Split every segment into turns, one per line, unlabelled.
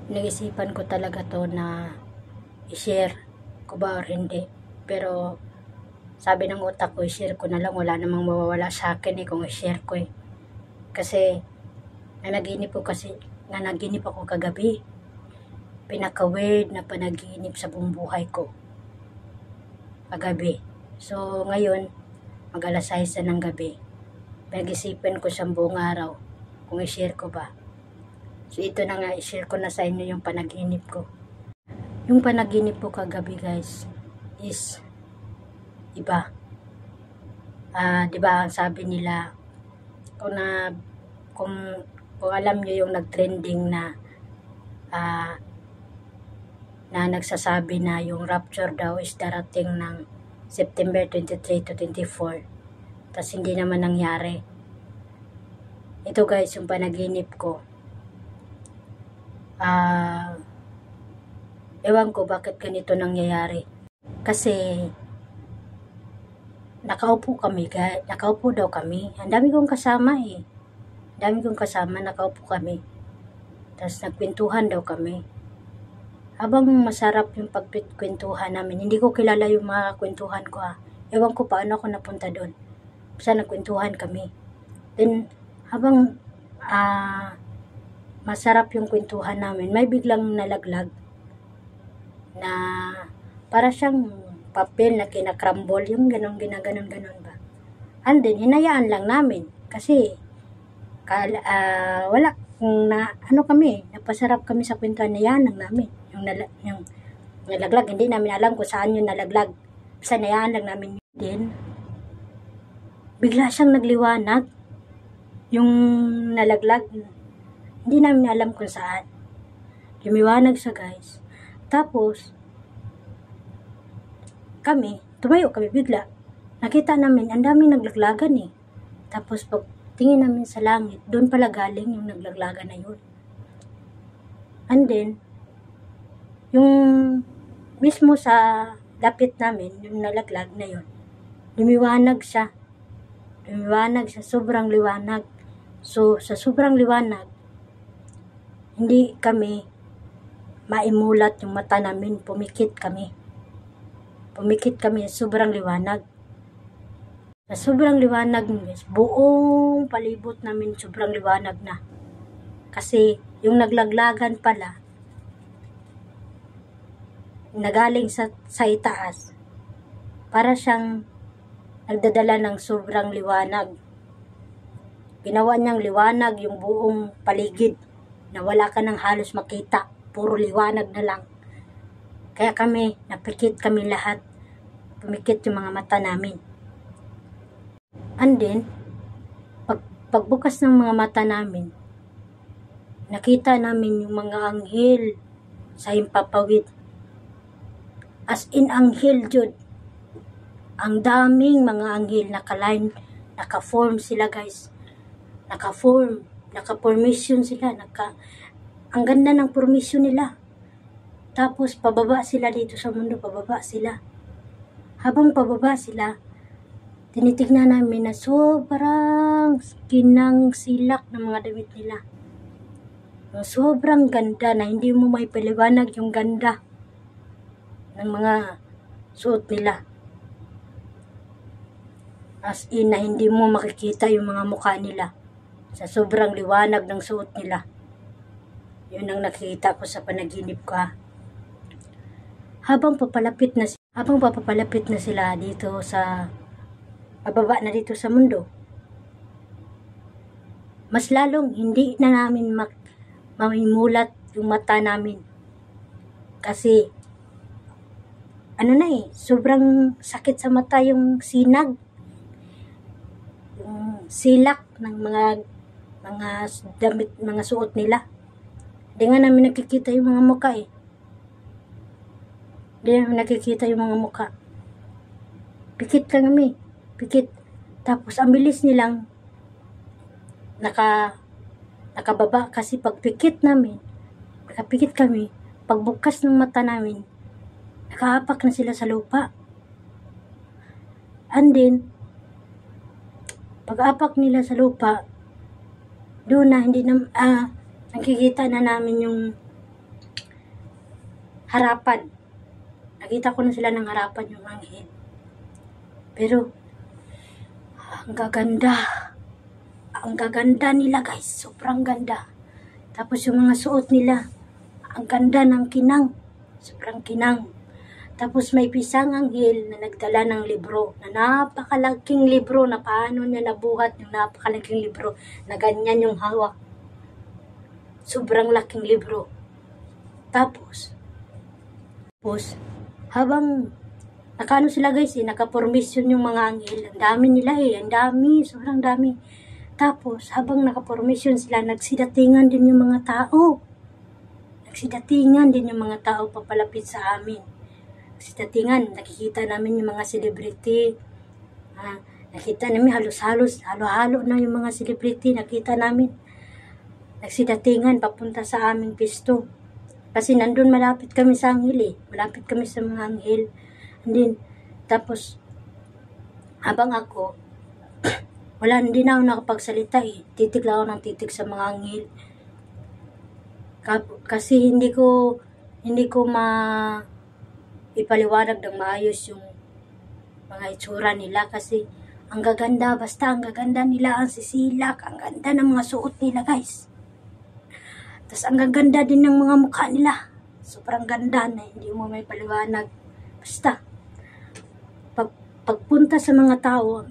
Nag-isipan ko talaga to na i-share ko ba or hindi. Pero sabi ng utak ko, i-share ko na lang, wala namang mawawala sa akin kung i-share ko Kasi nanaginip ako kagabi. Pinaka-weird na panaginip sa buong buhay ko kagabi. So ngayon, mag-alas 6 na ng gabi. Nag-isipan ko siyang buong araw kung i-share ko ba. So ito na nga, i-share ko na sa inyo yung panaginip ko. Yung panaginip ko kagabi guys is iba. Diba ang sabi nila, kung alam nyo yung nag-trending na nagsasabi na yung rapture daw is darating ng September 23 to 24. Tas hindi naman nangyari. Ito guys, yung panaginip ko. Ewan ko bakit ganito nangyayari. Kasi nakaupo daw kami. Ang dami kong kasama nakaupo kami. Tapos nagkwentuhan daw kami. Habang masarap yung pagkwentuhan namin, hindi ko kilala yung mga kwentuhan ko Ewan ko paano ako napunta doon. Basta nagkwentuhan kami. Then, habang masarap yung kwentuhan namin, may biglang nalaglag na para siyang papel na kinakrambol, yung ginaganon ba. And then, hinayaan lang namin kasi wala na napasarap kami sa kwentuhan na yan lang namin. Yung nalaglag, hindi namin alam kung saan yung nalaglag. Basta nayaan lang namin yun. Then, bigla siyang nagliwanag. Yung nalaglag, hindi namin alam kung saan. Lumiwanag siya guys. Tapos, tumayo kami bigla. Nakita namin, ang daming naglaglagan Tapos, pag tingin namin sa langit, doon pala galing yung naglaglagan na yun. And then, yung mismo sa lapit namin, yung nalaglag na yun, lumiwanag siya, sobrang liwanag. So, sa sobrang liwanag, hindi kami maimulat yung mata namin, pumikit kami, sobrang liwanag. Sa sobrang liwanag, guys, buong palibot namin sobrang liwanag na. Kasi, yung naglaglagan pala, nagaling sa itaas, para siyang nagdadala ng sobrang liwanag. Ginawa niyang liwanag yung buong paligid na wala ka nang halos makita. Puro liwanag na lang. Kaya napikit kami lahat. Pumikit yung mga mata namin. And then, pagbukas ng mga mata namin, nakita namin yung mga anghel sa himpapawid. As in anghel, Jud. Ang daming mga anghel naka-line, naka-form sila guys. Naka-formation sila. Ang ganda ng formation nila. Tapos pababa sila dito sa mundo, pababa sila. Habang pababa sila, tinitignan namin na sobrang kinangsilak ng mga damit nila. Sobrang ganda na hindi mo may paliwanag yung ganda ng mga suot nila. As in na hindi mo makikita yung mga mukha nila sa sobrang liwanag ng suot nila. Yun ang nakikita ko sa panaginip ko Habang papalapit na sila dito sa pababa na dito sa mundo, mas lalong hindi na namin mamimulat yung mata namin. Kasi sobrang sakit sa mata yung sinag, yung silak ng mga damit, mga suot nila. Hindi nga namin nakikita yung mga mukha Pikit lang kami. Tapos ang bilis nilang nakababa kasi nakapikit kami, pagbukas ng mata namin, nakaapak na sila sa lupa. And then, pag-apak nila sa lupa, doon na nakikita na namin yung harapan. Nakita ko na sila ng harapan yung anghel. Pero, ang gaganda. Ang gaganda nila guys. Sobrang ganda. Tapos yung mga suot nila, ang ganda ng kinang. Sobrang kinang. Tapos may pisang anghel na nagdala ng libro, na napakalaking libro, na paano niya nabuhat yung napakalaking libro, na ganyan yung hawak. Sobrang laking libro. Tapos habang nakaano sila guys nakapormisyon yung mga anghel, ang dami nila ang dami, sobrang dami. Tapos habang nakapormisyon sila, nagsidatingan din yung mga tao. Nagsidatingan din yung mga tao papalapit sa amin. Nagsidatingan, nakikita namin yung mga celebrity. Nakita namin halo-halo na yung mga celebrity, nakita namin. Nagsidatingan papunta sa aming pisto. Kasi nandun malapit kami sa anghel malapit kami sa mga anghel. And then, tapos, habang ako, hindi na ako nakapagsalita titik lang ako ng titik sa mga anghel. Kasi hindi ko ipaliwanag ng maayos yung mga itsura nila kasi ang gaganda, basta ang gaganda nila, ang sisilak, ang ganda ng mga suot nila guys. Tapos ang gaganda din ng mga mukha nila. Sobrang ganda na hindi mo may paliwanag. Basta, pagpunta sa mga tao, ang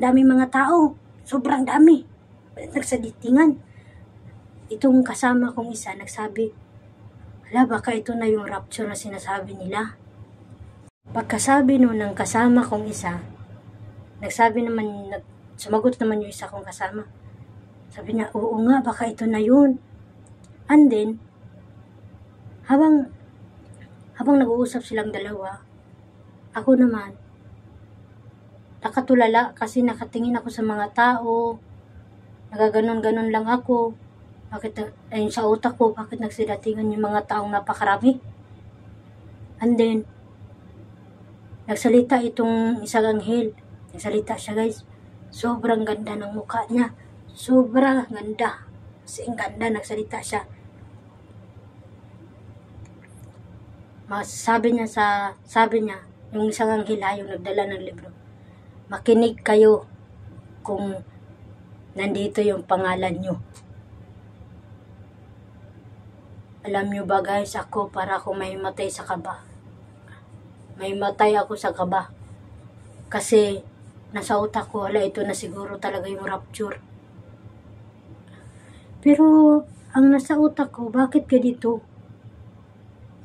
dami mga tao. Sobrang dami. Nagsaditingan. Itong kasama kong isa, nagsabi, baka ito na yung rapture na sinasabi nila. Pagkasabi nun ng kasama kong isa, sumagot naman yung isa kong kasama. Sabi niya, oo nga, baka ito na yun. And then, habang nag-uusap silang dalawa, ako naman, nakatulala kasi nakatingin ako sa mga tao, nagaganon-ganon lang ako. Ayun sa utak ko, bakit nagsidatingan yung mga taong napakarami? And then, nagsalita itong isang anghel. Nagsalita siya guys. Sobrang ganda ng mukha niya. Sobrang ganda. Kasi ang ganda, nagsalita siya. Sabi niya, yung isang anghel yung nagdala ng libro. Makinig kayo kung nandito yung pangalan nyo. Alam nyo ba guys, ako para ako may matay sa kaba. May matay ako sa kaba. Kasi nasa utak ko, ito na siguro talaga yung rapture. Pero ang nasa utak ko, bakit ganito?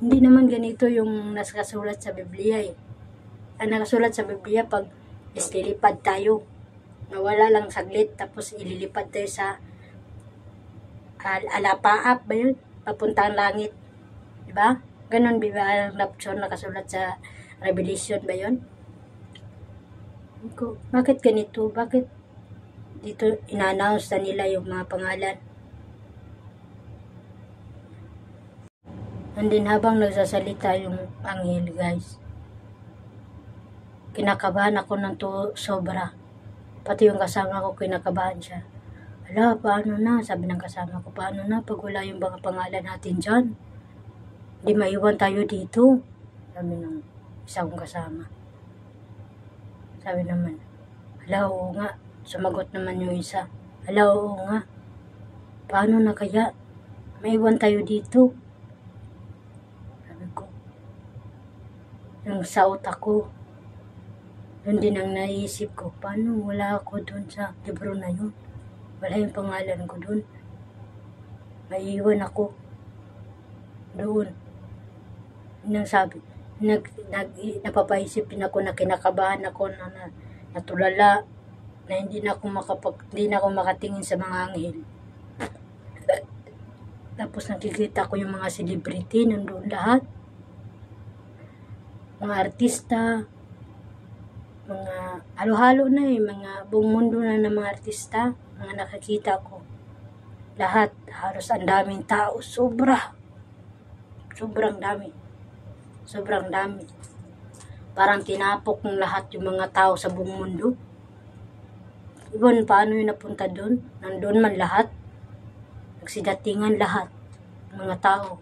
Hindi naman ganito yung nakasulat sa Biblia Ang nakasulat sa Biblia, pag lilipad tayo, nawala lang saglit, tapos ililipad tayo sa alapaap ba yun? Papuntang langit. Diba? Ganon ba ang rapture nakasulat sa Revelation ba yun? Bakit ganito? Bakit dito ina-announce na nila yung mga pangalan? And then habang nagsasalita yung anghel guys, kinakabahan ako ng sobra. Pati yung kasama ko, kinakabahan siya. Paano na? Sabi ng kasama ko, paano na pag wala yung mga pangalan natin dyan? Hindi maiwan tayo dito. Sabi ng isa kong kasama. Sabi naman, oo nga. Sumagot naman yung isa. Oo nga. Paano na kaya? Maiwan tayo dito. Sabi ko. Yung sa utak ko, yun din ang naisip ko. Paano wala ako dun sa libro na yun? Wala yung pangalan ko dun. Maiiwan ako doon. Nang sabi, napapaisip din ako na kinakabahan ako na natulala na hindi na ako makatingin sa mga anghel. Tapos nakikita ko yung mga celebrity nandoon lahat. Mga artista, mga halo-halo na mga buong mundo na ng mga artista, mga nakakita ko. Lahat, halos ang daming tao, sobrang dami. Sobrang dami. Parang tinapok ng lahat yung mga tao sa buong mundo. Ibon, paano yung napunta doon? Nandun man lahat. Nagsidatingan lahat. Mga tao.